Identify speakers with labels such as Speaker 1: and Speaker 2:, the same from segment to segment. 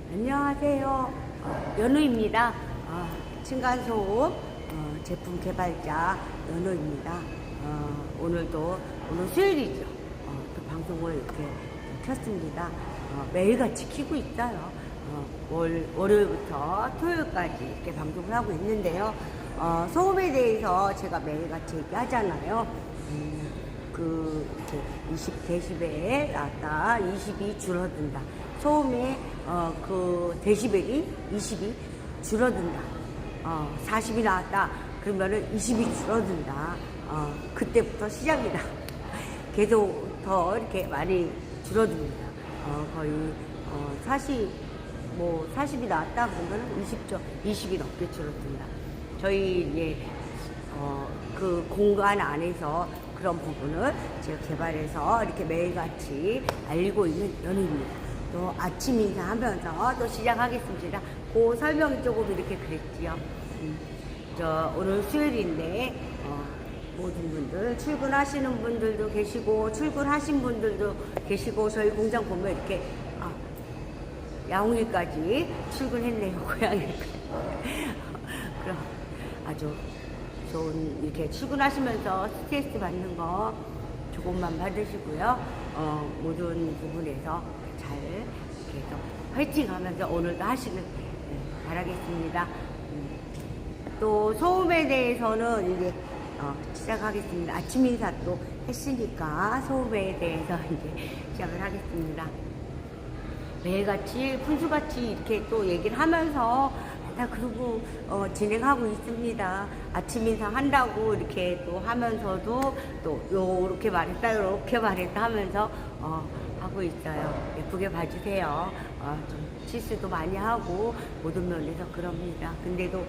Speaker 1: 안녕하세요. 연우입니다. 층간소음 제품 개발자 연우입니다. 오늘 수요일이죠. 또 방송을 이렇게 켰습니다. 매일같이 키고 있어요. 월요일부터 토요일까지 이렇게 방송을 하고 있는데요. 소음에 대해서 제가 매일같이 얘기하잖아요. 20데시벨 나왔다. 20이 줄어든다. 소음의 그 데시벨이 20이 줄어든다. 40이 나왔다. 그러면은 20이 줄어든다. 그때부터 시작이다. 계속 더 이렇게 많이 줄어듭니다. 거의 40이 나왔다 그러면은 20이 넘게 줄어든다. 저희 이제 그 공간 안에서 그런 부분을 제가 개발해서 이렇게 매일같이 알리고 있는 연우입니다. 또 아침 인사하면서 또 시작하겠습니다. 그 설명이 조금 이렇게 그랬지요. 오늘 수요일인데 모든 분들 출근하시는 분들도 계시고 출근하신 분들도 계시고 저희 공장 보면 이렇게 야옹이까지 출근했네요. 고양이까지. 그럼 아주 좋은 이렇게 출근하시면서 스트레스 받는 거 조금만 받으시고요. 모든 부분에서 잘 계속 화이팅 하면서 오늘도 하시길 바라겠습니다. 또 소음에 대해서는 이제 시작하겠습니다. 아침 인사 또 했으니까 소음에 대해서 이제 시작을 하겠습니다. 매일같이 푼수같이 이렇게 또 얘기를 하면서 다 그러고 진행하고 있습니다. 아침 인사 한다고 이렇게 또 하면서도 또 요렇게 말했다 요렇게 말했다 하면서 하고 있어요. 예쁘게 봐주세요. 좀 실수도 많이 하고 모든 면에서 그럽니다. 근데도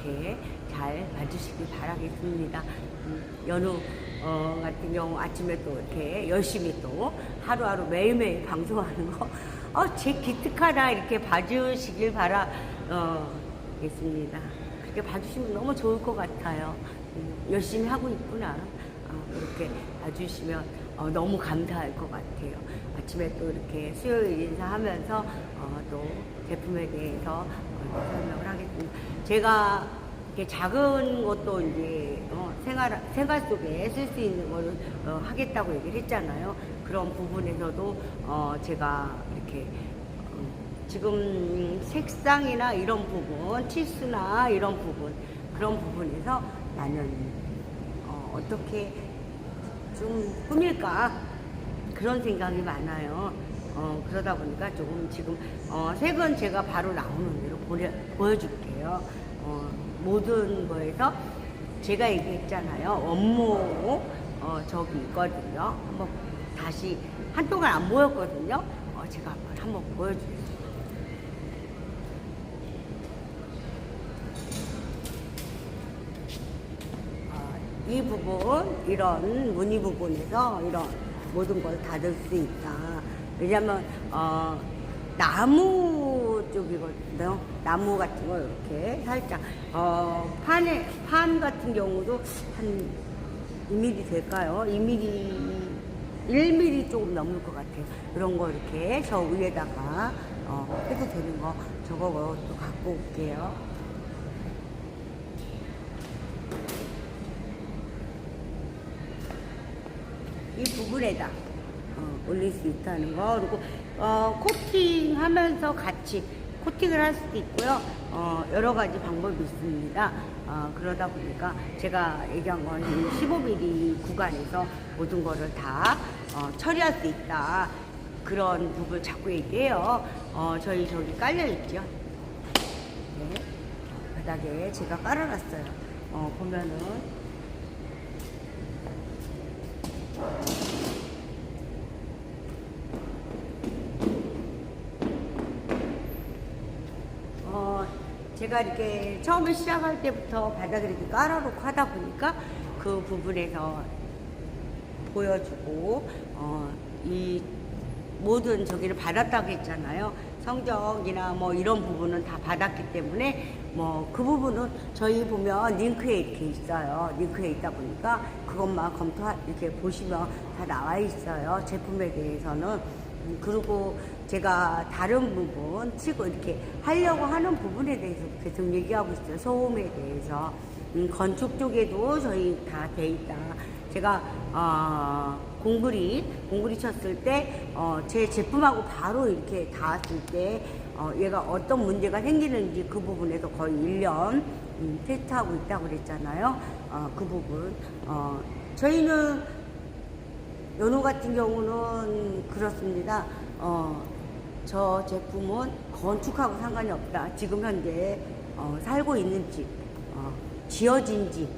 Speaker 1: 이렇게 잘 봐주시길 바라겠습니다. 연우 같은 경우 아침에 또 이렇게 열심히 또 하루하루 매일매일 방송하는 거 제 기특하다 이렇게 봐주시길 바라겠습니다. 그렇게 봐주시면 너무 좋을 것 같아요. 열심히 하고 있구나. 그렇게 봐주시면 너무 감사할 것 같아요. 아침에 또 이렇게 수요일 인사하면서 또 제품에 대해서 설명을 하겠습니다. 제가 이렇게 작은 것도 이제 생활 속에 쓸 수 있는 거를 하겠다고 얘기를 했잖아요. 그런 부분에서도 제가 이렇게 지금 색상이나 이런 부분, 치수나 이런 부분, 그런 부분에서 나는 어떻게 좀 꾸밀까 그런 생각이 많아요. 그러다 보니까 조금 지금 색은 제가 바로 나오는 대로 보여줄게요. 모든 거에서 제가 얘기했잖아요. 원목 저기 있거든요. 한번 다시 한동안 안 보였거든요. 제가 한번 보여드릴게요. 이 부분, 이런 무늬 부분에서 이런 모든 걸 닫을 수 있다. 왜냐면 나무 쪽이거든요. 나무 같은 거 이렇게 살짝 판 같은 경우도 한 2mm 될까요? 1mm 조금 넘을 것 같아요. 이런 거 이렇게 저 위에다가 해도 되는 거 저거 또 갖고 올게요. 이 부분에다 올릴 수 있다는 거. 그리고 코팅하면서 같이 코팅을 할 수도 있고요. 여러 가지 방법이 있습니다. 그러다 보니까 제가 얘기한 건 15mm 구간에서 모든 거를 다 처리할 수 있다. 그런 부분을 자꾸 얘기해요. 저기 깔려있죠. 네. 바닥에 제가 깔아놨어요. 보면은 제가 이렇게 처음에 시작할 때부터 바닥을 이렇게 깔아놓고 하다 보니까 그 부분에서 보여주고 이 모든 저기를 받았다고 했잖아요. 성적이나 뭐 이런 부분은 다 받았기 때문에 뭐 그 부분은 저희 보면 링크에 이렇게 있어요. 링크에 있다 보니까 그것만 이렇게 보시면 다 나와 있어요. 제품에 대해서는 그리고 제가 다른 부분 치고 이렇게 하려고 하는 부분에 대해서 계속 얘기하고 있어요. 소음에 대해서. 건축 쪽에도 저희 다 돼 있다. 제가 공구리 쳤을 때 제 제품하고 바로 이렇게 닿았을 때 얘가 어떤 문제가 생기는지 그 부분에서 거의 1년 테스트하고 있다고 그랬잖아요. 그 부분 저희는 연호 같은 경우는 그렇습니다. 저 제품은 건축하고 상관이 없다. 지금 현재 살고 있는 집, 지어진 집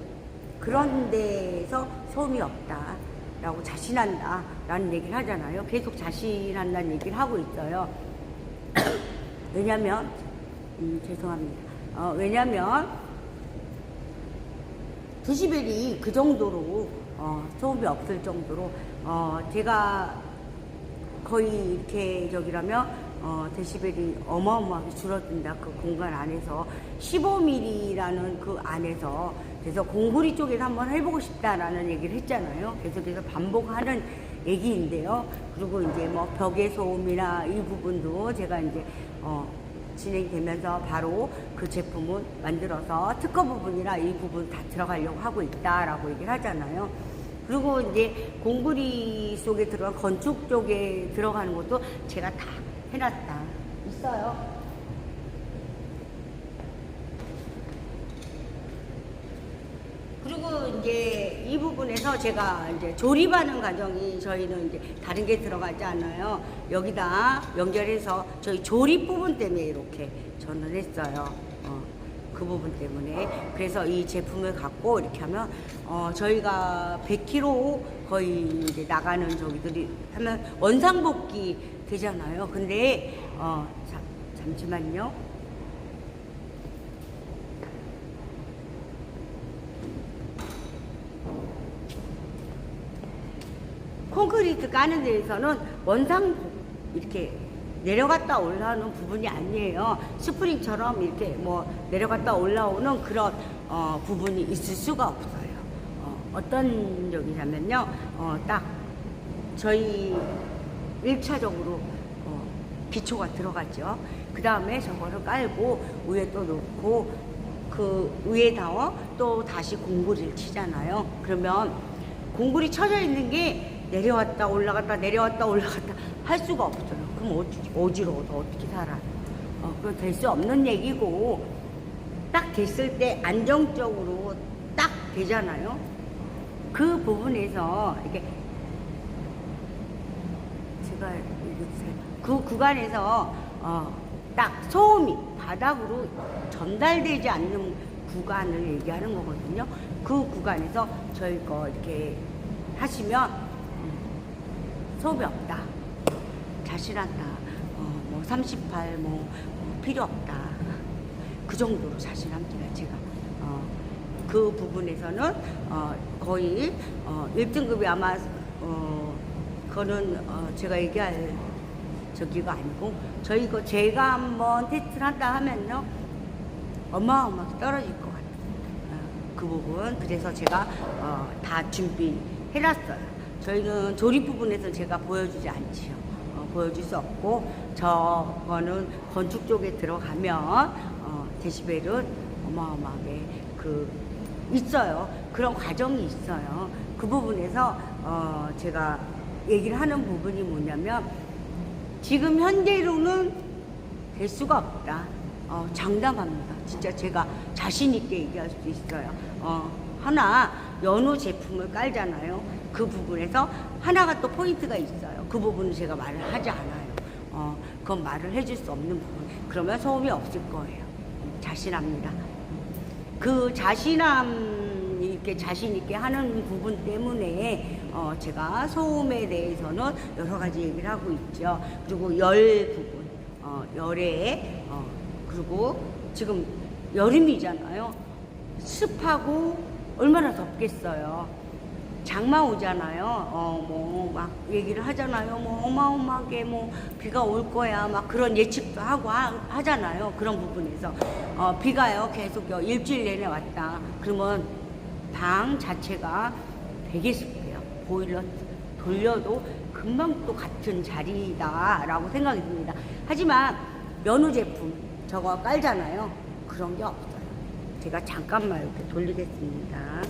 Speaker 1: 그런 데에서 소음이 없다 라고 자신한다 라는 얘기를 하잖아요. 계속 자신한다는 얘기를 하고 있어요. 왜냐면 죄송합니다. 왜냐면 데시벨이 그 정도로 소음이 없을 정도로 제가 거의 이렇게 저기라면 데시벨이 어마어마하게 줄어든다. 그 공간 안에서 15mm라는 그 안에서 그래서 공구리 쪽에서 한번 해보고 싶다라는 얘기를 했잖아요. 계속해서 반복하는 얘기인데요. 그리고 이제 뭐 벽의 소음이나 이 부분도 제가 이제 진행되면서 바로 그 제품을 만들어서 특허 부분이나 이 부분 다 들어가려고 하고 있다라고 얘기를 하잖아요. 그리고 이제 공구리 속에 들어간 건축 쪽에 들어가는 것도 제가 다 해놨다. 있어요. 그리고 이제 이 부분에서 제가 이제 조립하는 과정이 저희는 이제 다른 게 들어가지 않아요. 여기다 연결해서 저희 조립 부분 때문에 이렇게 저는 했어요. 그 부분 때문에. 그래서 이 제품을 갖고 이렇게 하면 저희가 100kg 거의 이제 나가는 저기들이 하면 원상복귀 되잖아요. 근데 잠시만요. 콘크리트 까는 데에서는 원상 이렇게 내려갔다 올라오는 부분이 아니에요. 스프링처럼 이렇게 뭐 내려갔다 올라오는 그런 부분이 있을 수가 없어요. 어떤 적이냐면요. 딱 저희 1차적으로 기초가 들어갔죠. 그 다음에 저거를 깔고 위에 또 놓고 그 위에다가 또 다시 공구리를 치잖아요. 그러면 공구리 쳐져 있는 게 내려왔다 올라갔다 내려왔다 올라갔다 할 수가 없어요. 그럼 어지러워서 어떻게 살아요? 그건 될 수 없는 얘기고 딱 됐을 때 안정적으로 딱 되잖아요. 그 부분에서 이렇게 제가 그 구간에서 딱 소음이 바닥으로 전달되지 않는 구간을 얘기하는 거거든요. 그 구간에서 저희 거 이렇게 하시면 소음이 없다. 자신한다. 뭐 38, 필요 없다. 그 정도로 자신합니다, 제가. 그 부분에서는, 거의, 1등급이 아마, 그거는, 제가 얘기할 저기가 아니고, 제가 한번 테스트를 한다 하면요, 어마어마하게 떨어질 것 같아요. 그 부분. 그래서 제가, 다 준비해놨어요. 저희는 조립 부분에서 제가 보여주지 않지요. 보여줄 수 없고 저거는 건축 쪽에 들어가면 데시벨은 어마어마하게 있어요. 그런 과정이 있어요. 그 부분에서 제가 얘기를 하는 부분이 뭐냐면 지금 현재로는 될 수가 없다. 장담합니다. 진짜 제가 자신 있게 얘기할 수 있어요. 하나 연호 제품을 깔잖아요. 그 부분에서 하나가 또 포인트가 있어요. 그 부분은 제가 말을 하지 않아요. 그건 말을 해줄 수 없는 부분. 그러면 소음이 없을 거예요. 자신합니다. 그 자신함 이렇게 자신 있게 하는 부분 때문에 제가 소음에 대해서는 여러 가지 얘기를 하고 있죠. 그리고 열 부분, 열에 그리고 지금 여름이잖아요. 습하고 얼마나 덥겠어요. 장마 오잖아요. 막 얘기를 하잖아요. 어마어마하게 비가 올 거야. 막 그런 예측도 하고 하잖아요. 그런 부분에서. 비가요. 계속 일주일 내내 왔다. 그러면 방 자체가 되게 습해요. 보일러 돌려도 금방 또 같은 자리다라고 생각이 듭니다. 하지만 연우 제품 저거 깔잖아요. 그런 게 없어요. 제가 잠깐만 이렇게 돌리겠습니다.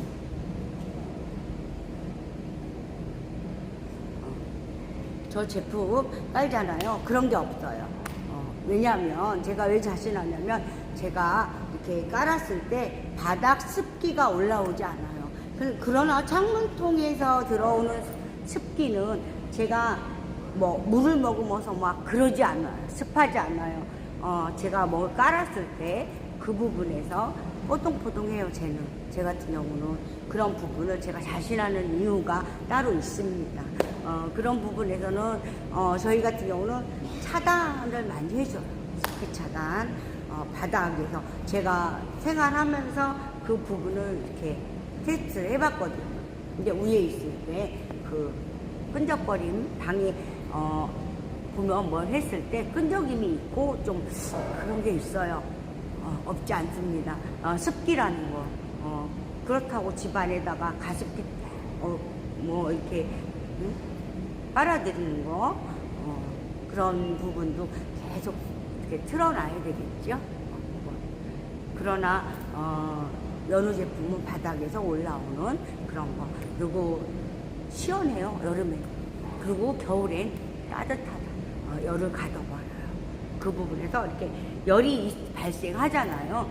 Speaker 1: 저 제품 깔잖아요. 그런 게 없어요. 왜냐하면 제가 왜 자신하냐면 제가 이렇게 깔았을 때 바닥 습기가 올라오지 않아요. 그러나 창문통에서 들어오는 습기는 제가 뭐 물을 먹으면서 막 그러지 않아요. 습하지 않아요. 제가 뭐 깔았을 때 그 부분에서 뽀동뽀동해요. 제 같은 경우는 그런 부분을 제가 자신하는 이유가 따로 있습니다. 그런 부분에서는 저희 같은 경우는 차단을 많이 해줘요. 습기 차단. 바닥에서 제가 생활하면서 그 부분을 이렇게 테스트를 해봤거든요. 근데 위에 있을 때 그 끈적거림 방에 보면 뭘 했을 때 끈적임이 있고 좀 그런 게 있어요. 없지 않습니다. 습기라는 거. 그렇다고 집안에다가 가습기 뭐 이렇게 빨아들이는 거 그런 부분도 계속 이렇게 틀어놔야 되겠죠. 그러나 연우 제품은 바닥에서 올라오는 그런 거. 그리고 시원해요. 여름에. 그리고 겨울엔 따뜻하다. 열을 가둬버려요. 그 부분에서 이렇게 열이 발생하잖아요.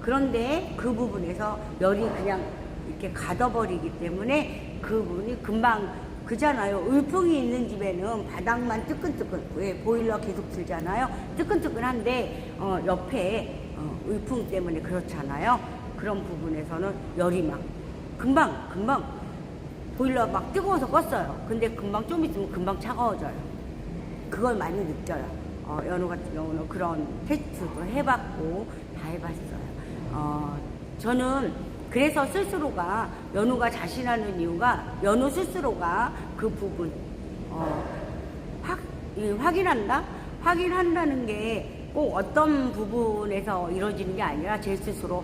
Speaker 1: 그런데 그 부분에서 열이 그냥 이렇게 가둬버리기 때문에 그 부분이 금방 그잖아요. 울풍이 있는 집에는 바닥만 뜨끈뜨끈, 왜 보일러 계속 틀잖아요. 뜨끈뜨끈한데 옆에 울풍 때문에 그렇잖아요. 그런 부분에서는 열이 막 금방 보일러 막 뜨거워서 껐어요. 근데 금방 좀 있으면 금방 차가워져요. 그걸 많이 느껴요. 연우 같은 경우는 그런 테스트도 해봤고 다 해봤어요. 저는 그래서 스스로가 연우가 자신하는 이유가 연우 스스로가 그 부분 확인한다는 게 꼭 어떤 부분에서 이루어지는 게 아니라 제 스스로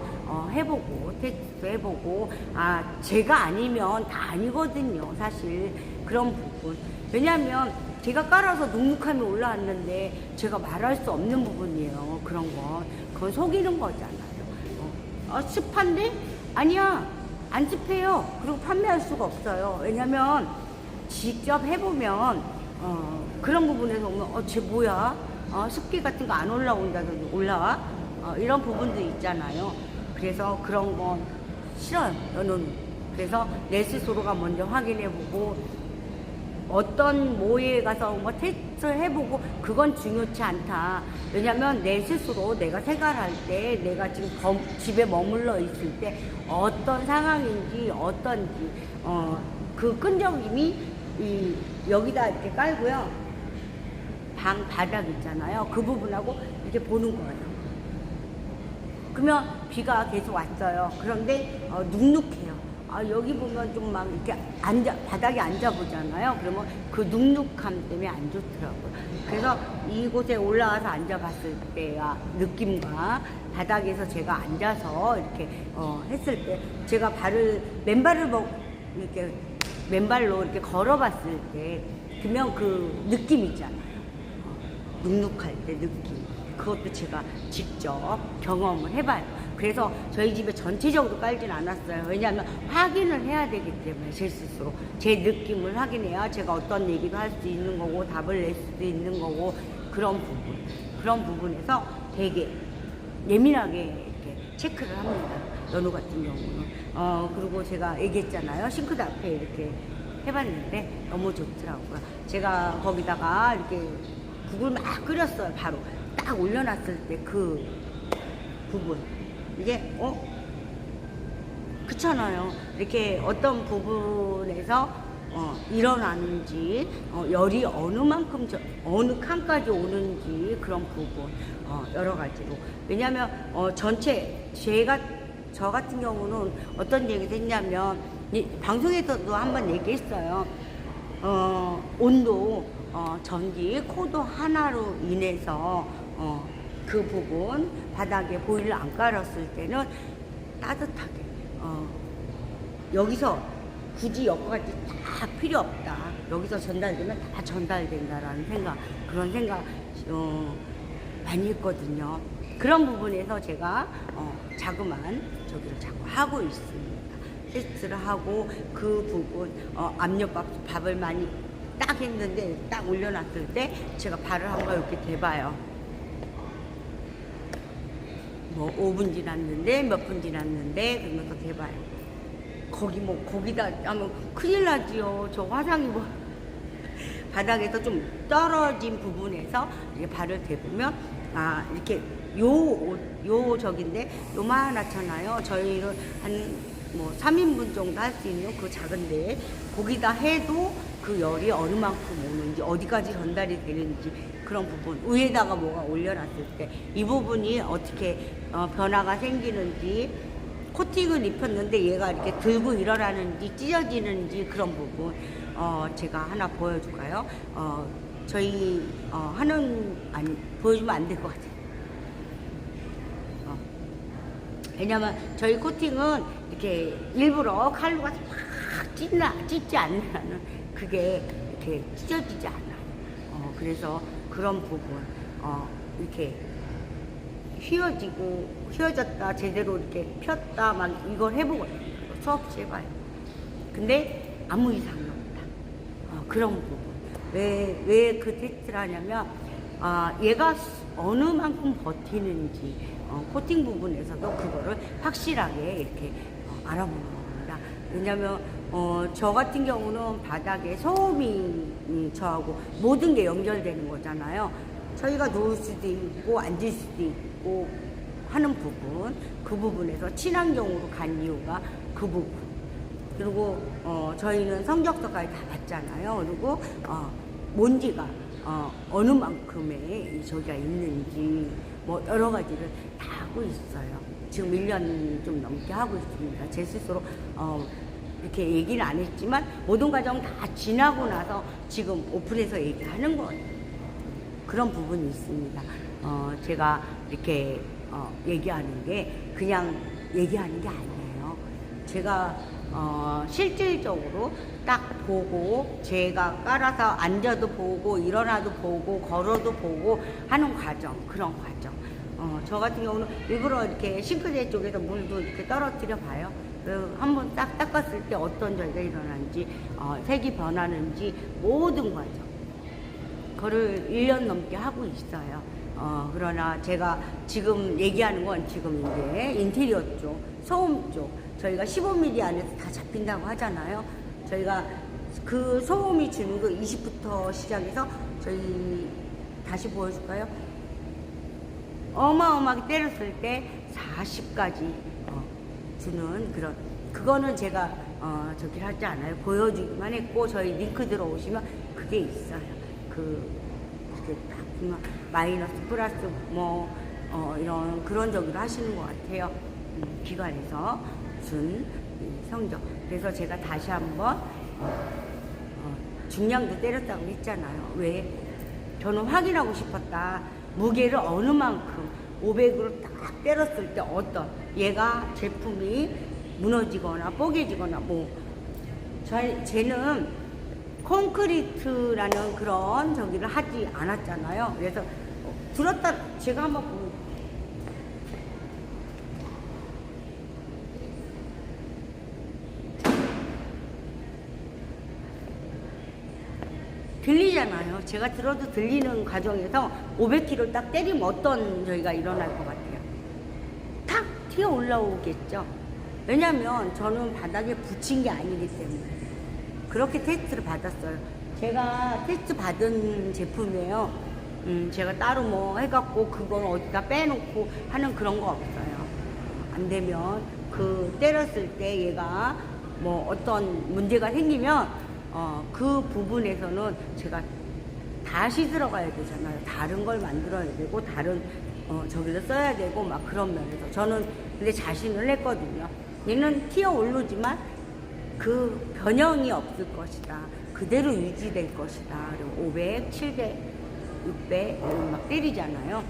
Speaker 1: 해보고 테스트도 해보고 제가 아니면 다 아니거든요. 사실 그런 부분. 왜냐하면 제가 깔아서 눅눅함이 올라왔는데 제가 말할 수 없는 부분이에요. 그런 건. 그건 속이는 거잖아요. 습한데? 아니야. 안 습해요. 그리고 판매할 수가 없어요. 왜냐면 직접 해보면 그런 부분에서 오면 쟤 뭐야? 습기 같은 거 안 올라온다든지 올라와? 이런 부분도 있잖아요. 그래서 그런 건 싫어요. 연우는. 그래서 내 스스로가 먼저 확인해보고 어떤 모의에 가서 뭐 테스트를 해보고 그건 중요치 않다. 왜냐면 내 스스로 내가 생활할 때 내가 지금 집에 머물러 있을 때 어떤 상황인지 어떤지 그 끈적임이 여기다 이렇게 깔고요. 방 바닥 있잖아요. 그 부분하고 이렇게 보는 거예요. 그러면 비가 계속 왔어요. 그런데 눅눅해요. 여기 보면 좀 막 이렇게 바닥에 앉아보잖아요. 그러면 그 눅눅함 때문에 안 좋더라고요. 그래서 이곳에 올라와서 앉아봤을 때와 느낌과 바닥에서 제가 앉아서 이렇게 했을 때 제가 맨발을 이렇게 맨발로 이렇게 걸어봤을 때 그러면 그 느낌 있잖아요. 눅눅할 때 느낌. 그것도 제가 직접 경험을 해봐요. 그래서 저희 집에 전체적으로 깔진 않았어요. 왜냐하면 확인을 해야 되기 때문에 제 스스로 제 느낌을 확인해야 제가 어떤 얘기도 할 수 있는 거고 답을 낼 수도 있는 거고 그런 부분에서 되게 예민하게 이렇게 체크를 합니다. 연우 같은 경우는 그리고 제가 얘기했잖아요. 싱크대 앞에 이렇게 해봤는데 너무 좋더라고요. 제가 거기다가 이렇게 국을 막 끓였어요. 바로 딱 올려놨을 때 그 부분 이게 그렇잖아요. 이렇게 어떤 부분에서 일어나는지 열이 어느 칸까지 오는지 그런 부분 여러 가지로. 왜냐하면 전체 저 같은 경우는 어떤 얘기를 했냐면 방송에서도 한번 얘기했어요. 온도 전기 코드 하나로 인해서 그 부분 바닥에 보일러 안 깔았을 때는 따뜻하게 여기서 굳이 여기까지 다 필요 없다. 여기서 전달되면 다 전달된다라는 생각, 그런 생각 많이 했거든요. 그런 부분에서 제가 자그만 저기를 자꾸 하고 있습니다. 테스트를 하고 그 부분 압력밥을 많이 딱 했는데 딱 올려놨을 때 제가 발을 한번 이렇게 대봐요. 뭐 5분 지났는데 몇 분 지났는데 그러면서 대봐요. 거기다 하면 큰일 나지요. 저 화상이 뭐 바닥에서 좀 떨어진 부분에서 이렇게 발을 대보면 이렇게 요 저긴데 요만하잖아요. 저희는 한 뭐 3인분 정도 할 수 있는 그 작은데 거기다 해도 그 열이 어느 만큼 오는지 어디까지 전달이 되는지 그런 부분 위에다가 뭐가 올려놨을 때 이 부분이 어떻게 변화가 생기는지 코팅을 입혔는데 얘가 이렇게 들고 일어나는지 찢어지는지 그런 부분 제가 하나 보여줄까요? 저희 보여주면 안 될 것 같아요. 왜냐면 저희 코팅은 이렇게 일부러 칼로 가서 막 찢지 않는 그게 이렇게 찢어지지 않아요. 그래서 그런 부분 이렇게 휘어졌다 제대로 이렇게 폈다 막 이걸 해보거든요. 수없이 해봐요. 근데 아무 이상이 없다. 그런 부분. 왜 그 테스트를 하냐면 얘가 어느 만큼 버티는지 코팅 부분에서도 그거를 확실하게 이렇게 알아보는 겁니다. 왜냐면 저 같은 경우는 바닥에 소음이 저하고 모든 게 연결되는 거잖아요. 저희가 누울 수도 있고 앉을 수도 있고 하는 부분, 그 부분에서 친환경으로 간 이유가 그 부분. 그리고 저희는 성적서까지 다 봤잖아요. 그리고 먼지가 어느 만큼의 저기가 있는지 뭐 여러 가지를 다 하고 있어요. 지금 1년 좀 넘게 하고 있습니다. 제 스스로 이렇게 얘기는 안 했지만 모든 과정 다 지나고 나서 지금 오픈해서 얘기하는 거예요. 그런 부분이 있습니다. 제가 이렇게 얘기하는 게 그냥 얘기하는 게 아니에요. 제가 실질적으로 딱 보고 제가 깔아서 앉아도 보고 일어나도 보고 걸어도 보고 하는 과정, 그런 과정. 저 같은 경우는 일부러 이렇게 싱크대 쪽에서 물도 이렇게 떨어뜨려 봐요. 한번 딱 닦았을 때 어떤 저희가 일어나는지 색이 변하는지 모든 과정 그거를 1년 넘게 하고 있어요. 그러나 제가 지금 얘기하는 건 지금 이제 인테리어 쪽, 소음 쪽 저희가 15mm 안에서 다 잡힌다고 하잖아요. 저희가 그 소음이 주는 거 20부터 시작해서 저희 다시 보여줄까요? 어마어마하게 때렸을 때 40까지 주는 그거는 제가 저기 하지 않아요. 보여주기만 했고 저희 링크 들어오시면 그게 있어요. 그렇게 딱 보면 마이너스 플러스 뭐 이런 그런 저기로 하시는 것 같아요. 기관에서 준 성적. 그래서 제가 다시 한번 중량도 때렸다고 했잖아요. 왜? 저는 확인하고 싶었다. 무게를 어느 만큼 500으로 딱 때렸을 때 어떤 얘가 제품이 무너지거나 뽀개지거나 뭐 쟤는 콘크리트라는 그런 저기를 하지 않았잖아요. 그래서 들었다 제가 한번 들리잖아요. 제가 들어도 들리는 과정에서 500kg 딱 때리면 어떤 저희가 일어날 것 같아요. 탁 튀어 올라오겠죠. 왜냐면 저는 바닥에 붙인 게 아니기 때문에 그렇게 테스트를 받았어요. 제가 테스트 받은 제품이에요. 제가 따로 뭐 해갖고 그걸 어디다 빼놓고 하는 그런 거 없어요. 안 되면 그 때렸을 때 얘가 뭐 어떤 문제가 생기면 그 부분에서는 제가 다시 들어가야 되잖아요. 다른 걸 만들어야 되고 다른 저기를 써야 되고 막 그런 면에서 저는 근데 자신을 했거든요. 얘는 튀어 오르지만 그 변형이 없을 것이다. 그대로 유지될 것이다. 그리고 500, 700, 600 막 때리잖아요.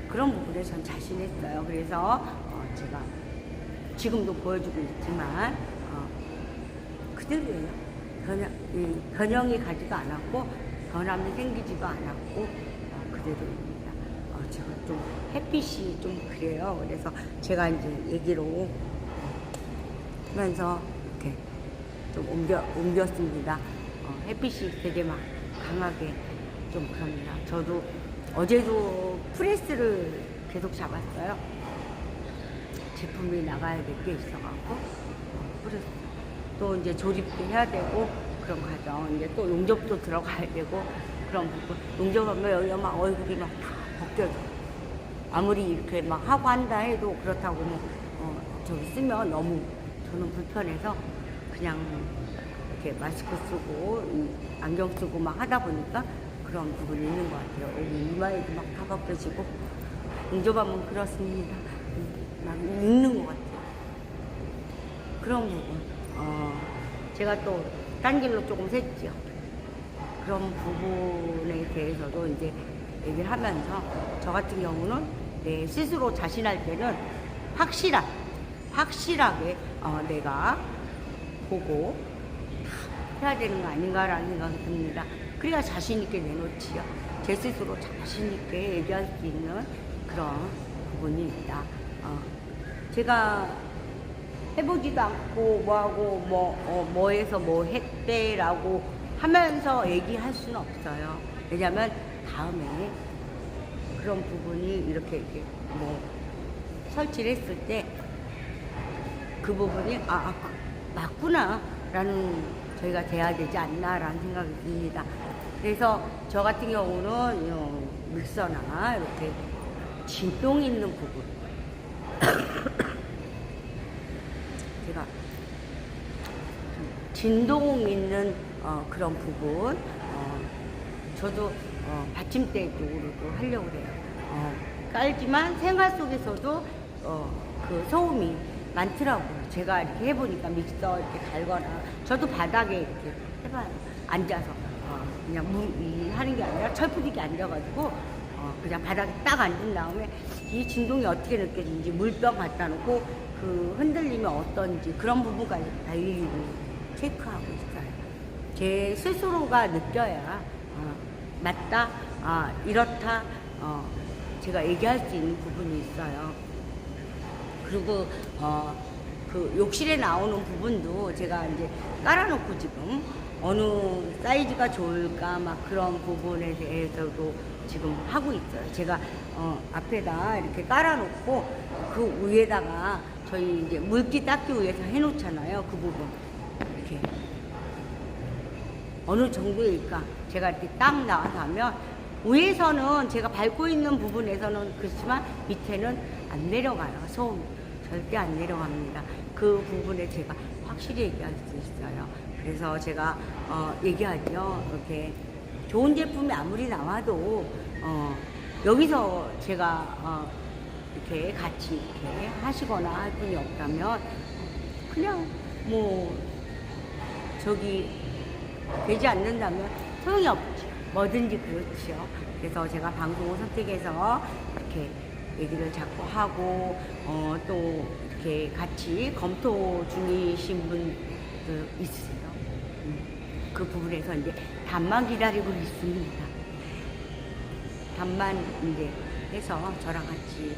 Speaker 1: 그런 부분에 전 자신했어요. 그래서 제가 지금도 보여주고 있지만 그대로예요. 변형이 가지도 않았고 변함이 생기지도 않았고 그대로입니다. 지금 좀 햇빛이 좀 그래요. 그래서 제가 이제 얘기로 하면서 이렇게 좀 옮겼습니다. 햇빛이 되게 막 강하게 좀 그럽니다. 저도 어제도 프레스를 계속 잡았어요. 제품이 나가야 될 게 있어갖고 프레스 또 이제 조립도 해야 되고 그런 과정, 이제 또 용접도 들어가야 되고 그런 부분. 용접하면 여기가 막 얼굴이 막 다 벗겨져. 아무리 이렇게 막 하고 한다 해도 그렇다고 뭐 저기 쓰면 너무 저는 불편해서 그냥 이렇게 마스크 쓰고 안경 쓰고 막 하다 보니까 그런 부분이 있는 것 같아요. 여기 이마에도 막 다 벗겨지고 용접하면 그렇습니다. 막 읽는 것 같아요. 그런 부분. 제가 또 딴 길로 조금 샜죠. 그런 부분에 대해서도 이제 얘기를 하면서 저 같은 경우는 내 스스로 자신할 때는 확실하게 내가 보고 해야 되는 거 아닌가라는 생각이 듭니다. 그래야 자신있게 내놓지요. 제 스스로 자신있게 얘기할 수 있는 그런 부분이 있다. 제가 해보지도 않고 뭐하고 뭐해서 뭐 했대라고 하면서 얘기할 수는 없어요. 왜냐면 다음에 그런 부분이 이렇게 뭐 설치를 했을 때 그 부분이 맞구나 라는 저희가 돼야 되지 않나 라는 생각이 듭니다. 그래서 저 같은 경우는 믹서나 이렇게 진동 있는 부분 제가 진동 있는 그런 부분 저도 받침대 쪽으로도 하려고 해요. 깔지만 생활 속에서도 그 소음이 많더라고요. 제가 이렇게 해보니까 믹서 이렇게 갈거나 저도 바닥에 이렇게 해봐요. 앉아서 그냥 하는 게 아니라 철푸디게 앉아가지고 그냥 바닥에 딱 앉은 다음에 이 진동이 어떻게 느껴지는지 물병 갖다 놓고 그 흔들림이 어떤지 그런 부분까지 다 일일이 체크하고 있어요. 제 스스로가 느껴야 맞다, 이렇다 제가 얘기할 수 있는 부분이 있어요. 그리고 그 욕실에 나오는 부분도 제가 이제 깔아놓고 지금 어느 사이즈가 좋을까 막 그런 부분에 대해서도 지금 하고 있어요. 제가 앞에다 이렇게 깔아놓고 그 위에다가 저희 이제 물기 닦기 위해서 해놓잖아요. 그 부분 이렇게 어느 정도일까 제가 이렇게 딱 나와서 하면 위에서는 제가 밟고 있는 부분에서는 그렇지만 밑에는 안 내려가요. 소음 절대 안 내려갑니다. 그 부분에 제가 확실히 얘기할 수 있어요. 그래서 제가 얘기하죠. 이렇게 좋은 제품이 아무리 나와도 여기서 제가 이렇게 같이 이렇게 하시거나 할 분이 없다면 그냥 뭐 저기 되지 않는다면 소용이 없죠. 뭐든지 그렇죠. 그래서 제가 방송을 선택해서 이렇게 얘기를 자꾸 하고 또 이렇게 같이 검토 중이신 분들 있으세요. 그 부분에서 이제 답만 기다리고 있습니다. 답만 이제 해서 저랑 같이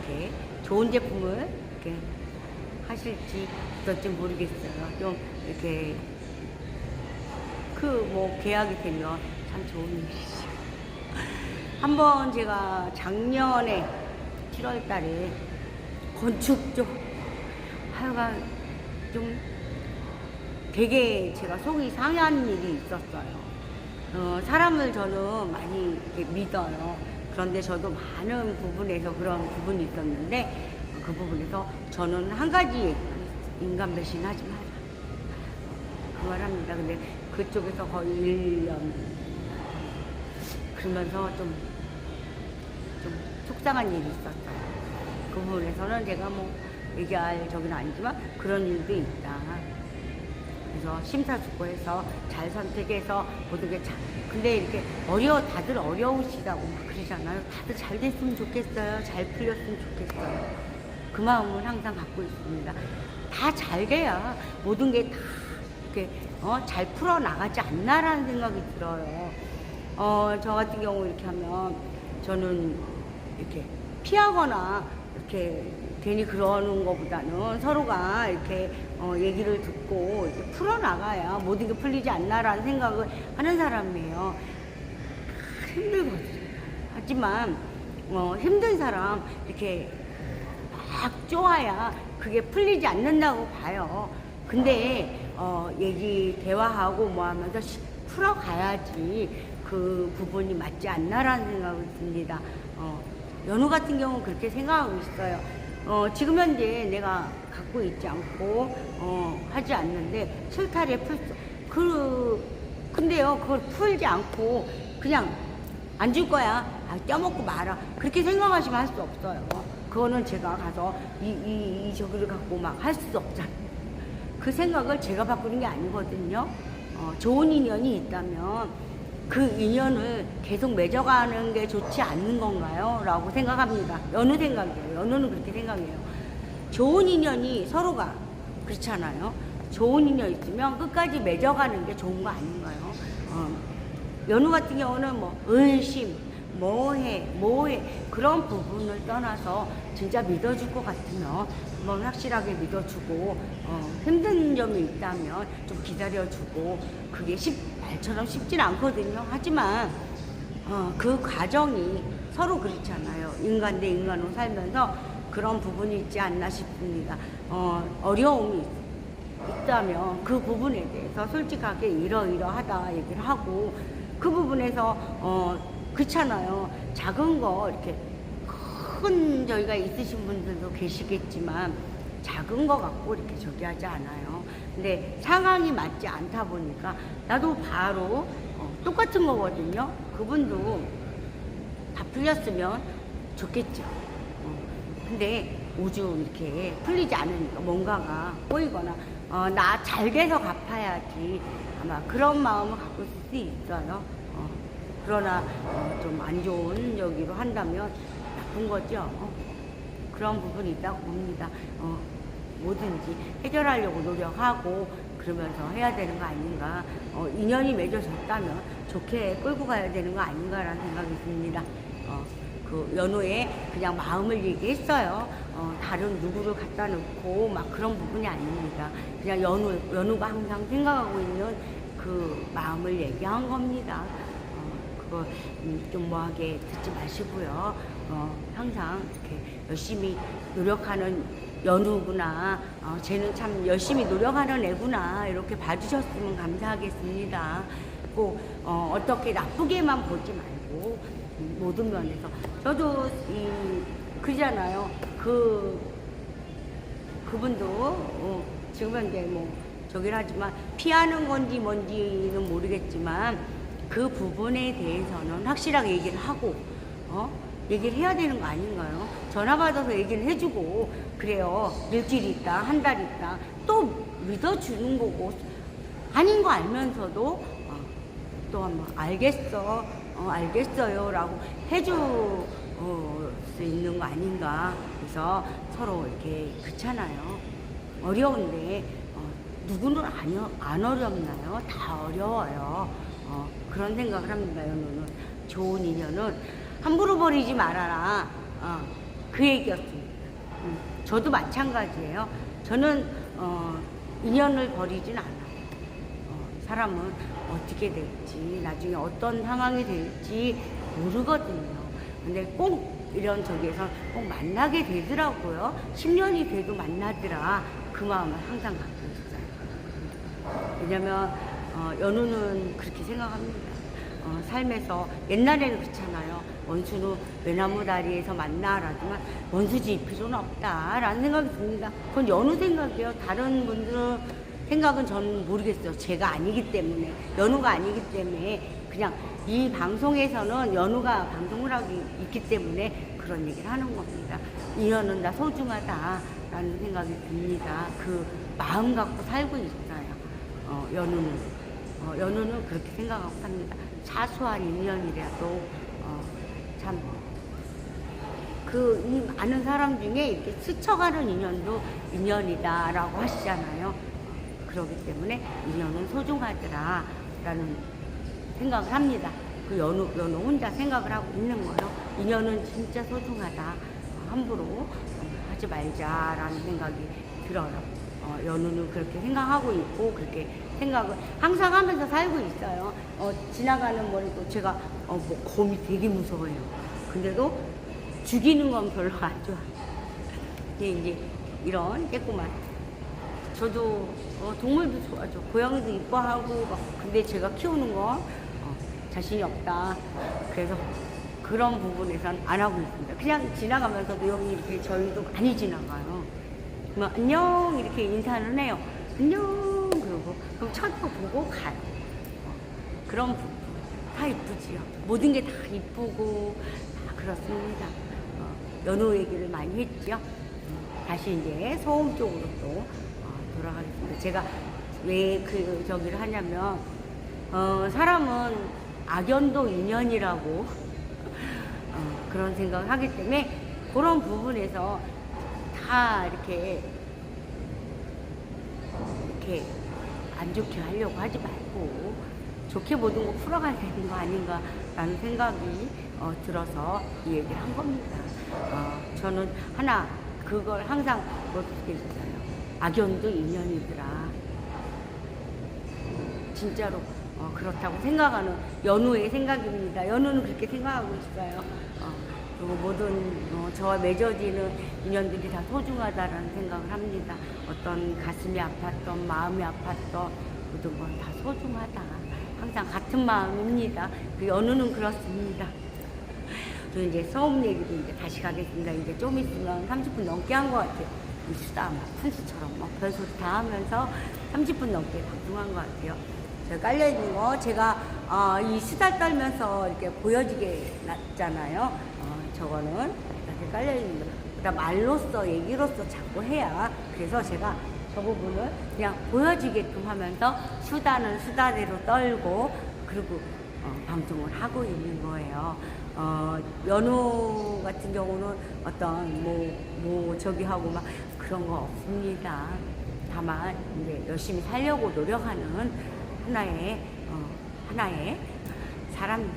Speaker 1: 이렇게 좋은 제품을 이렇게 하실지 어떨지 모르겠어요. 좀 이렇게 그 뭐 계약이 되면 참 좋은 일이죠. 한번 제가 작년에 7월 달에 건축 쪽 하여간 좀 되게 제가 속이 상한 일이 있었어요. 사람을 저는 많이 이렇게 믿어요. 그런데 저도 많은 부분에서 그런 부분이 있었는데 그 부분에서 저는 한 가지 인간 배신하지 마라. 그 말합니다. 근데 그쪽에서 거의 1년 그러면서 좀 속상한 일이 있었어요. 그 부분에서는 제가 뭐 얘기할 적은 아니지만 그런 일도 있다. 그래서 심사숙고해서 잘 선택해서 모든 게 잘. 근데 이렇게 다들 어려우시다고 막 그러잖아요. 다들 잘 됐으면 좋겠어요. 잘 풀렸으면 좋겠어요. 그 마음을 항상 갖고 있습니다. 다 잘 돼야 모든 게 다 이렇게 잘 풀어나가지 않나라는 생각이 들어요. 저 같은 경우 이렇게 하면 저는 이렇게 피하거나 이렇게 괜히 그러는 것보다는 서로가 이렇게 얘기를 듣고 이렇게 풀어나가야 모든 게 풀리지 않나라는 생각을 하는 사람이에요. 힘들거든요. 하지만 힘든 사람 이렇게 막 쪼아야 그게 풀리지 않는다고 봐요. 근데 대화하고 뭐 하면서 풀어가야지 그 부분이 맞지 않나라는 생각을 듭니다. 연우 같은 경우는 그렇게 생각하고 있어요. 지금 현재 내가 갖고 있지 않고 하지 않는데 실타래 근데요 그걸 풀지 않고 그냥 안 줄 거야, 껴먹고 말아, 그렇게 생각하시면 할 수 없어요. 그거는 제가 가서 저기를 갖고 막 할 수 없잖아요. 그 생각을 제가 바꾸는 게 아니거든요. 좋은 인연이 있다면 그 인연을 계속 맺어가는 게 좋지 않는 건가요? 라고 생각합니다. 연우 생각이에요. 연우는 그렇게 생각해요. 좋은 인연이 서로가 그렇잖아요. 좋은 인연 있으면 끝까지 맺어가는 게 좋은 거 아닌가요? 연우 같은 경우는 뭐 의심, 뭐해 그런 부분을 떠나서 진짜 믿어줄 것 같으면 한번 확실하게 믿어주고, 힘든 점이 있다면 좀 기다려주고, 그게 말처럼 쉽진 않거든요. 하지만 그 과정이 서로 그렇잖아요. 인간 대 인간으로 살면서 그런 부분이 있지 않나 싶습니다. 어려움이 있다면 그 부분에 대해서 솔직하게 이러이러하다 얘기를 하고, 그 부분에서 그렇잖아요. 작은 거 이렇게 큰 저희가 있으신 분들도 계시겠지만 작은 거 갖고 이렇게 저기 하지 않아요. 근데 상황이 맞지 않다 보니까 나도 바로 똑같은 거거든요. 그분도 다 풀렸으면 좋겠죠. 근데 오죽 이렇게 풀리지 않으니까 뭔가가 꼬이거나 나 잘 돼서 갚아야지 아마 그런 마음을 갖고 있을 수 있어요. 그러나 좀 안 좋은 여기로 한다면 나쁜 거죠. 그런 부분이 있다고 봅니다. 뭐든지 해결하려고 노력하고 그러면서 해야 되는 거 아닌가. 인연이 맺어졌다면 좋게 끌고 가야 되는 거 아닌가라는 생각이 듭니다. 그 연우에 그냥 마음을 얘기했어요. 다른 누구를 갖다 놓고 막 그런 부분이 아닙니다. 그냥 연우가 항상 생각하고 있는 그 마음을 얘기한 겁니다. 그거 좀 뭐하게 듣지 마시고요. 항상 이렇게 열심히 노력하는 연우구나. 쟤는 참 열심히 노력하는 애구나. 이렇게 봐주셨으면 감사하겠습니다. 꼭 어떻게 나쁘게만 보지 말고 모든 면에서 저도 그잖아요. 그분도 지금 현재 뭐 저긴 하지만 피하는 건지 뭔지는 모르겠지만 그 부분에 대해서는 확실하게 얘기를 하고 얘기를 해야 되는 거 아닌가요? 전화 받아서 얘기를 해주고 그래요. 일주일 있다, 한 달 있다 또 믿어주는 거고, 아닌 거 알면서도 또 한번 알겠어요 라고 해줄 수 있는 거 아닌가. 그래서 서로 이렇게 그렇잖아요. 어려운데 누구는 안 어렵나요? 다 어려워요. 그런 생각을 합니다. 연우는 좋은 인연은 함부로 버리지 말아라. 그 얘기였습니다. 저도 마찬가지예요. 저는 인연을 버리진 않아요. 사람은 어떻게 될지, 나중에 어떤 상황이 될지 모르거든요. 근데 꼭 이런 저기에서 꼭 만나게 되더라고요. 10년이 돼도 만나더라. 그 마음을 항상 갖고 있어요. 왜냐면 연우는 그렇게 생각합니다. 삶에서 옛날에는 그렇잖아요. 원수는 외나무 다리에서 만나라지만 원수지 필요는 없다라는 생각이 듭니다. 그건 연우 생각이에요. 다른 분들은 생각은 저는 모르겠어요. 제가 아니기 때문에, 연우가 아니기 때문에, 그냥 이 방송에서는 연우가 방송을 하고 있기 때문에 그런 얘기를 하는 겁니다. 인연은 다 소중하다라는 생각이 듭니다. 그 마음 갖고 살고 있어요. 연우는 그렇게 생각하고 삽니다. 사소한 인연이라도 참 이 많은 사람 중에 이렇게 스쳐가는 인연도 인연이다라고 하시잖아요. 그러기 때문에 인연은 소중하더라 라는 생각을 합니다. 그 연우 혼자 생각을 하고 있는 거예요. 인연은 진짜 소중하다. 함부로 하지 말자라는 생각이 들어요. 연우는 그렇게 생각하고 있고 그렇게 생각을 항상 하면서 살고 있어요. 지나가는 머리도 제가 뭐 곰이 되게 무서워요. 근데도 죽이는 건 별로 안 좋아. 이제 이런 깨꼬만. 저도 동물도 좋아하죠. 고양이도 이뻐하고 막. 근데 제가 키우는 거 자신이 없다. 그래서 그런 부분에선 안 하고 있습니다. 그냥 지나가면서도 여기 이렇게 저희도 많이 지나가요. 뭐 안녕 이렇게 인사는 해요. 안녕 그러고 그럼 쳐다보고 가요. 그런 부분 다 이쁘지요. 모든 게 다 이쁘고 다 그렇습니다. 연우 얘기를 많이 했죠. 다시 이제 소음 쪽으로 또 돌아가겠습니다. 제가 왜 그 저기를 하냐면 사람은 악연도 인연이라고 그런 생각을 하기 때문에 그런 부분에서 다 이렇게 안 좋게 하려고 하지 말고 좋게 모든 거 풀어가야 되는 거 아닌가라는 생각이 들어서 이 얘기를 한 겁니다. 저는 하나 그걸 항상 그렇게 했어요. 악연도 인연이더라. 진짜로 그렇다고 생각하는 연우의 생각입니다. 연우는 그렇게 생각하고 있어요. 그리고 모든 저와 맺어지는 인연들이 다 소중하다라는 생각을 합니다. 어떤 가슴이 아팠던 마음이 아팠던 모든 건 다 소중하다. 항상 같은 마음입니다. 그 연우는 그렇습니다. 또 이제 소음 얘기도 이제 다시 가겠습니다. 이제 좀 있으면 30분 넘게 한 것 같아요. 이 수다 막 푼수처럼 막 별소리 다 하면서 30분 넘게 방송한 것 같아요. 저 깔려있는 거 제가 이 수다 떨면서 이렇게 보여지게 놨잖아요. 저거는 이렇게 깔려있는 거. 그다음 말로써 얘기로써 자꾸 해야 그래서 제가 저 부분을 그냥 보여지게끔 하면서 수다는 수다대로 떨고 그리고 방송을 하고 있는 거예요. 연우 같은 경우는 어떤 뭐 저기 하고 막 그런 거 없습니다. 다만 이제 열심히 살려고 노력하는 하나의 사람.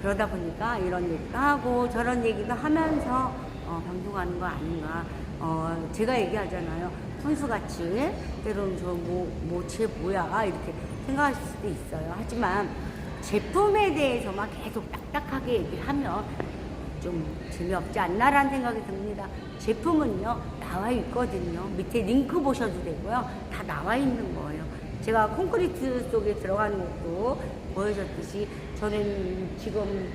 Speaker 1: 그러다 보니까 이런 얘기도 하고 저런 얘기도 하면서 방송하는 거 아닌가. 제가 얘기하잖아요. 훈수같이 때로는 쟤 뭐야 이렇게 생각할 수도 있어요. 하지만 제품에 대해서만 계속 딱딱하게 얘기하면 좀 재미없지 않나라는 생각이 듭니다. 제품은요 나와 있거든요. 밑에 링크 보셔도 되고요. 다 나와 있는 거예요. 제가 콘크리트 속에 들어가는 것도 보여줬듯이 저는 지금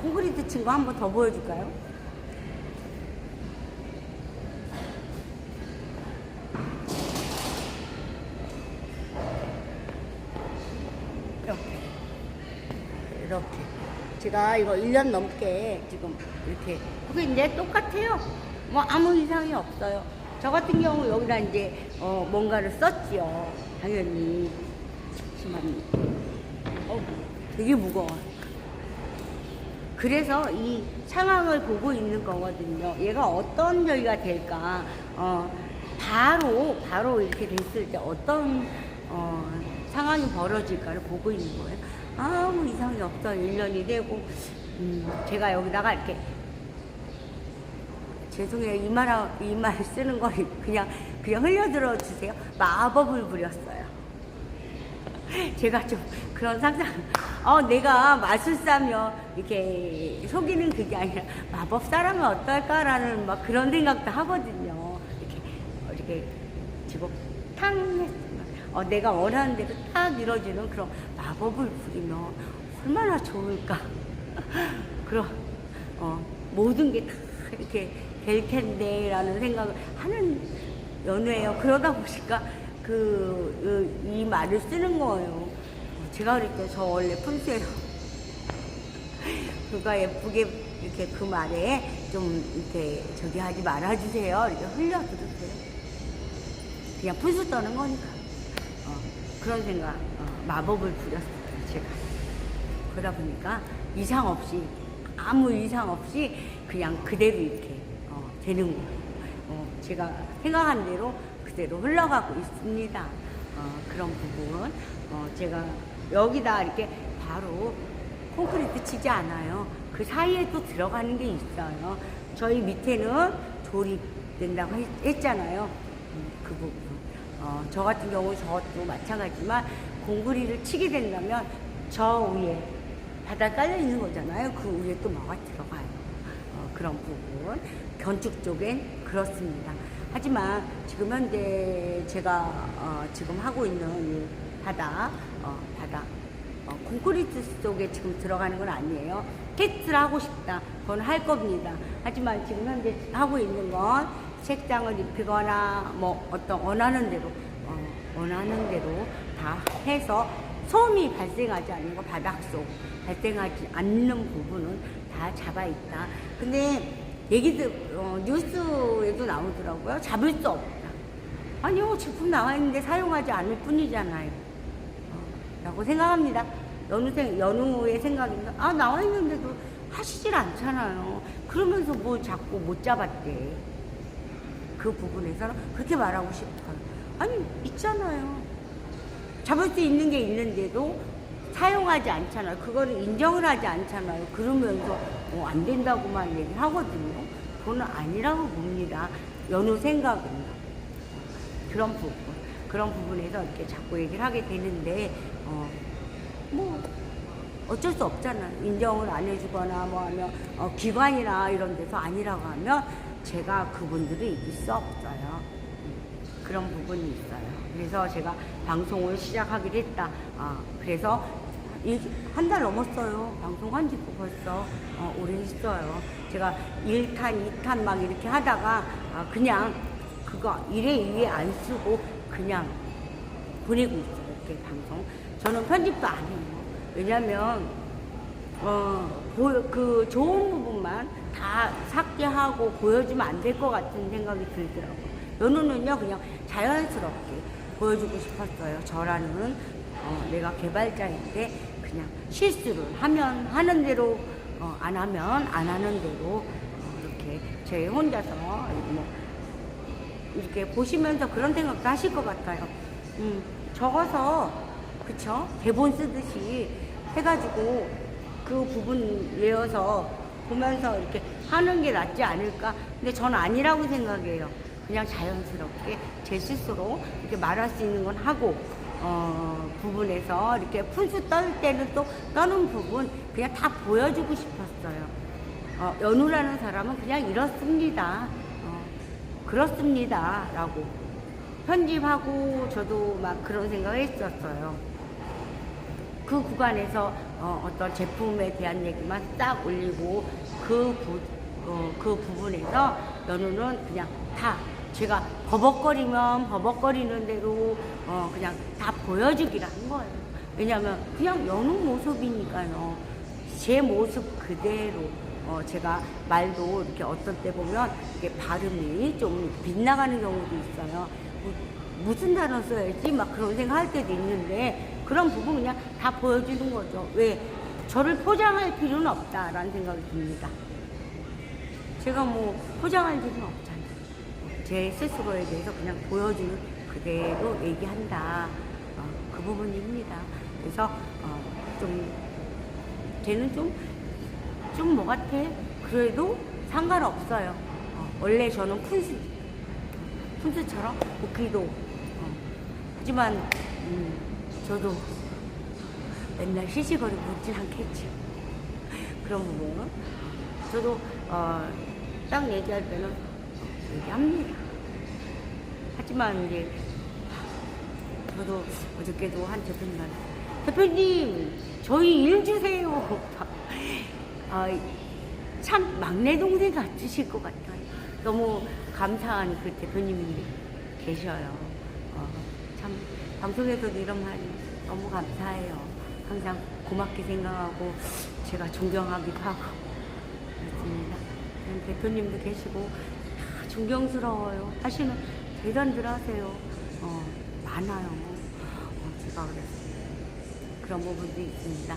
Speaker 1: 콘크리트 친 거 한 번 더 보여줄까요? 이렇게 제가 이거 1년 넘게 지금 이렇게 그게 이제 똑같아요. 뭐 아무 이상이 없어요. 저 같은 경우 여기다 이제 뭔가를 썼지요. 당연히 잠시만요. 되게 무거워. 그래서 이 상황을 보고 있는 거거든요. 얘가 어떤 저희가 될까? 바로 이렇게 됐을 때 어떤 상황이 벌어질까를 보고 있는 거예요. 아무 이상이 없어요. 1년이 되고 제가 여기다가 이렇게 죄송해요. 이 말 쓰는 거 그냥 흘려들어 주세요. 마법을 부렸어요. 제가 좀 그런 상상, 내가 마술사면 이렇게 속이는 그게 아니라 마법사라면 어떨까라는 막 그런 생각도 하거든요. 이렇게 지금 탕 했으면, 내가 원하는 대로 딱 이루어지는 그런 마법을 부리면 얼마나 좋을까. 그런, 모든 게 다 이렇게 될 텐데 라는 생각을 하는 연우예요. 그러다 보니까 이 말을 쓰는 거예요. 제가 그랬죠. 저 원래 푼수예요. 그가 예쁘게 이렇게 그 말에 좀 이렇게 저기 하지 말아주세요. 이렇게 흘려주세요. 그냥 푼수 떠는 거니까. 그런 생각, 마법을 부렸어요. 제가. 그러다 보니까 이상 없이, 아무 이상 없이 그냥 그대로 이렇게 되는 거예요. 제가 생각한 대로 그대로 흘러가고 있습니다. 그런 부분 제가 여기다 이렇게 바로 콘크리트 치지 않아요. 그 사이에 또 들어가는 게 있어요. 저희 밑에는 조립된다고 했잖아요. 그 부분. 저 같은 경우 저것도 마찬가지지만 콘크리트를 치게 된다면 저 위에 바다 깔려 있는 거잖아요. 그 위에 또 뭐가 들어가요. 그런 부분. 건축 쪽엔 그렇습니다. 하지만 지금 현재 제가 지금 하고 있는 이 바다 콘크리트 속에 지금 들어가는 건 아니에요. 테스트를 하고 싶다. 그건 할 겁니다. 하지만 지금 현재 하고 있는 건 색장을 입히거나 뭐 어떤 원하는 대로 다 해서 소음이 발생하지 않는 거, 바닥속 발생하지 않는 부분은 다 잡아 있다. 근데 뉴스에도 나오더라고요. 잡을 수 없다. 아니요, 제품 나와 있는데 사용하지 않을 뿐이잖아요. 라고 생각합니다. 연우의 생각입니다. 나와 있는데도 하시질 않잖아요. 그러면서 뭐 자꾸 못 잡았대. 그 부분에서는 그렇게 말하고 싶어요. 아니, 있잖아요. 잡을 수 있는 게 있는데도 사용하지 않잖아요. 그거를 인정을 하지 않잖아요. 그러면서 안 된다고만 얘기를 하거든요. 그건 아니라고 봅니다. 연우 생각은. 그런 부분에서 이렇게 자꾸 얘기를 하게 되는데, 뭐, 어쩔 수 없잖아요. 인정을 안 해주거나 뭐 하면, 기관이나 이런 데서 아니라고 하면 제가 그분들을 이길 수 없어요. 그런 부분이 있어요. 그래서 제가 방송을 시작하기로 했다. 그래서 한 달 넘었어요. 방송한 지도 벌써 오래 했어요. 제가 1탄, 2탄 막 이렇게 하다가 그냥 그거 1회, 2회 안 쓰고 그냥 보내고 있어요. 이렇게 방송. 저는 편집도 안 해요. 왜냐면 그 좋은 부분만 다 삭제하고 보여주면 안 될 것 같은 생각이 들더라고요. 연우는요, 그냥 자연스럽게 보여주고 싶었어요. 저라는 내가 개발자인데 그냥 실수를 하면 하는 대로, 안 하면 안 하는 대로 이렇게 제 혼자서 뭐 이렇게 보시면서 그런 생각도 하실 것 같아요. 적어서 그쵸? 대본 쓰듯이 해가지고 그 부분 외워서 보면서 이렇게 하는 게 낫지 않을까? 근데 저는 아니라고 생각해요. 그냥 자연스럽게 제 스스로 이렇게 말할 수 있는 건 하고, 부분에서 이렇게 풀수 떨 때는 또 떠는 부분 그냥 다 보여주고 싶었어요. 연우라는 사람은 그냥 이렇습니다. 그렇습니다. 라고. 편집하고 저도 막 그런 생각을 했었어요. 그 구간에서 어떤 제품에 대한 얘기만 딱 올리고 그 부분에서 연우는 그냥 다 제가 버벅거리면 버벅거리는 대로 그냥 다 보여주기로 한 거예요. 왜냐면 그냥 연우 모습이니까요. 제 모습 그대로 제가 말도 이렇게 어떤 때 보면 이렇게 발음이 좀 빗나가는 경우도 있어요. 무슨 단어 써야지 막 그런 생각 할 때도 있는데 그런 부분 그냥 다 보여주는 거죠. 왜? 저를 포장할 필요는 없다라는 생각이 듭니다. 제가 뭐 포장할 일은 없잖아요. 제 스스로에 대해서 그냥 보여주는 그대로 얘기한다. 그 부분입니다. 그래서 쟤는 좀 뭐 같아? 그래도 상관없어요. 원래 저는 푼스처럼 웃기도. 하지만 저도 맨날 시시거리고 웃진 않겠지. 그런 부분. 저도 딱 얘기할 때는 얘기합니다. 하지만 이제 저도 어저께도 한 대표님 저희 일 주세요. 참 막내 동생 같으실 것 같아요. 너무 감사한 그 대표님이 계셔요. 참 방송에서도 이런 말이 너무 감사해요. 항상 고맙게 생각하고 제가 존경하기도 하고 그렇습니다. 대표님도 계시고 다 존경스러워요. 하시는 대단들 하세요. 많아요. 제가 그랬어요. 그런 부분도 있습니다.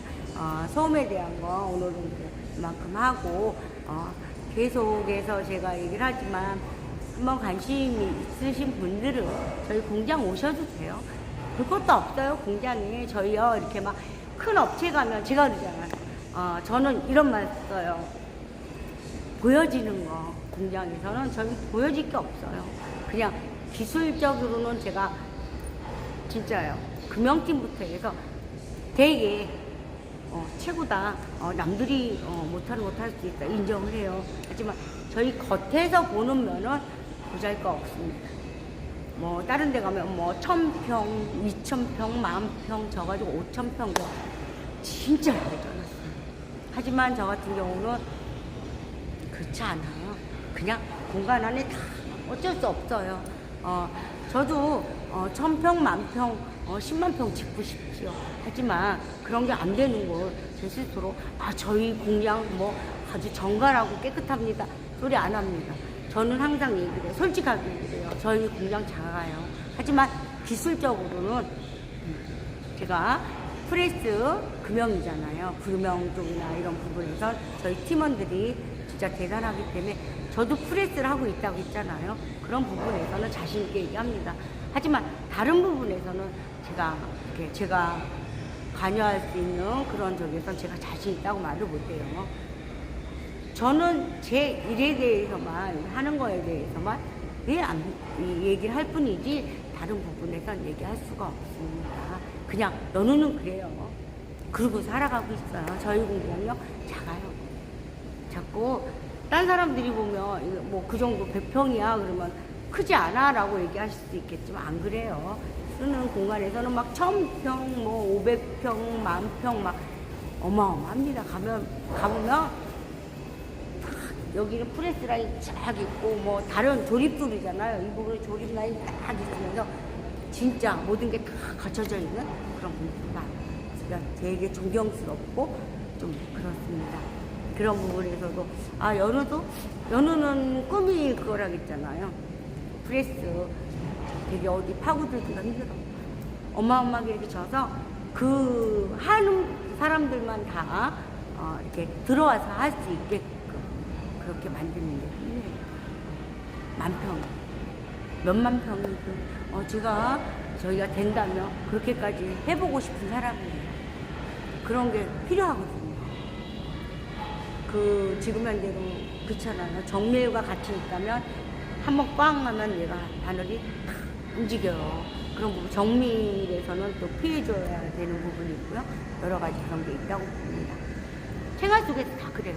Speaker 1: 소음에 대한 거 오늘은 그만큼 하고 계속해서 제가 얘기를 하지만 한번 관심이 있으신 분들은 저희 공장 오셔도 돼요. 볼 것도 없어요, 공장에. 저희요, 이렇게 막 큰 업체 가면 제가 그러잖아요. 저는 이런 말 써요. 보여지는 거, 공장에서는 저희 보여질 게 없어요. 그냥 기술적으로는 제가 진짜요. 금형팀부터 해서 되게 최고다. 남들이 못할 수 있다. 인정을 해요. 하지만 저희 겉에서 보는 면은 보잘거 없습니다. 뭐 다른 데 가면 뭐 1000평, 2000평, 10,000평 져가지고 5000평 진짜 대단했어요. 하지만 저 같은 경우는 그렇지 않아요. 그냥 공간 안에 다 어쩔 수 없어요. 저도 1000평, 10,000평, 10만 평 짓고 싶지요. 하지만 그런 게 안 되는 걸 제 스스로 저희 공장 뭐 아주 정갈하고 깨끗합니다. 소리 안 합니다. 저는 항상 얘기를 해요. 솔직하게 얘기를 해요. 저희 공장 작아요. 하지만 기술적으로는 제가 프레스 금형이잖아요. 금형 쪽이나 이런 부분에서 저희 팀원들이 진짜 대단하기 때문에 저도 프레스를 하고 있다고 했잖아요. 그런 부분에서는 자신 있게 얘기합니다. 하지만 다른 부분에서는 제가 관여할 수 있는 그런 쪽에서 제가 자신 있다고 말을 못해요. 저는 제 일에 대해서만 하는 거에 대해서만 얘기를 할 뿐이지 다른 부분에선 얘기할 수가 없습니다. 그냥 연우는 그래요. 그러고 살아가고 있어요. 저희 공장은요 작아요. 자꾸 딴 사람들이 보면 뭐 그 정도 100평이야 그러면 크지 않아 라고 얘기하실 수도 있겠지만 안 그래요. 쓰는 공간에서는 막 1000평, 뭐 500평, 10,000평 막 어마어마합니다. 가보면 여기는 프레스 라인 쫙 있고 뭐 다른 조립술이잖아요. 이 부분에 조립 라인 딱 있으면서 진짜 모든 게 다 갖춰져 있는 그런 분들만 되게 존경스럽고 좀 그렇습니다. 그런 부분에서도 연우는 꿈이 그거라겠잖아요. 프레스 되게 어디 파고들기가 힘들어. 어마어마하게 이렇게 져서 그 하는 사람들만 다 이렇게 들어와서 할 수 있게끔 그렇게 만드는 게 만평, 몇만 평이든 저희가 된다면 그렇게까지 해보고 싶은 사람이에요. 그런 게 필요하거든요. 지금 현재로 그렇잖아요. 정밀과 같이 있다면 한번 꽝 하면 얘가 바늘이 움직여요. 그런 부분 정밀에서는 또 피해줘야 되는 부분이 있고요. 여러 가지 그런 게 있다고 봅니다. 생활 속에서 다 그래요.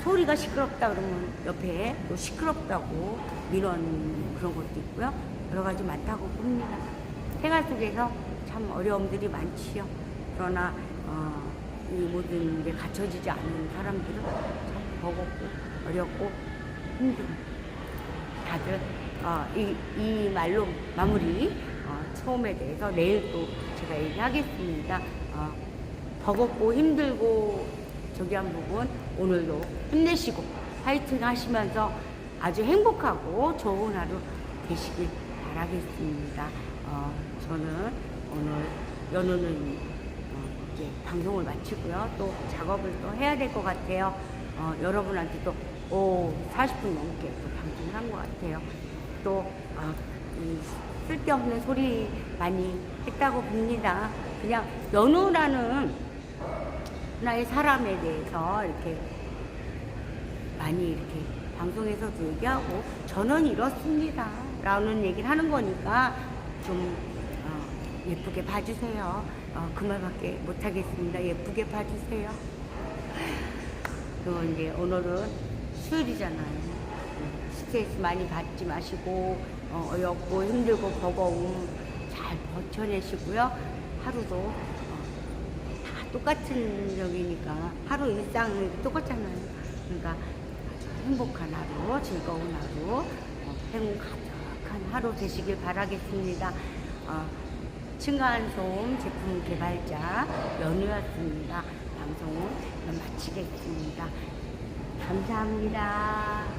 Speaker 1: 소리가 시끄럽다 그러면 옆에 또 시끄럽다고 민원 그런 것도 있고요. 여러 가지 많다고 봅니다. 생활 속에서 참 어려움들이 많지요. 그러나 이 모든 게 갖춰지지 않은 사람들은 참 버겁고 어렵고 힘들어. 다들 이 말로 마무리 처음에 대해서 내일 또 제가 얘기하겠습니다. 버겁고 힘들고 저기 한 부분 오늘도 힘내시고 파이팅 하시면서 아주 행복하고 좋은 하루 되시길 바라겠습니다. 저는 오늘 연우는 이제 방송을 마치고요. 또 작업을 또 해야 될 것 같아요. 여러분한테 또 40분 넘게 또 방송을 한 것 같아요. 또 쓸데없는 소리 많이 했다고 봅니다. 그냥 연우라는 나의 사람에 대해서 이렇게 많이 이렇게 방송에서도 얘기하고 저는 이렇습니다 라는 얘기를 하는 거니까 좀 예쁘게 봐주세요. 그 말밖에 못하겠습니다. 예쁘게 봐주세요. 또 이제 오늘은 수요일이잖아요. 스트레스 많이 받지 마시고 어렵고 힘들고 버거움 잘 버텨내시고요. 하루도 다 똑같은 적이니까 하루 일상이 똑같잖아요. 그러니까 아주 행복한 하루, 즐거운 하루, 행운 가득한 하루 되시길 바라겠습니다. 층간소음 제품 개발자 연우였습니다. 방송은 마치겠습니다. 감사합니다.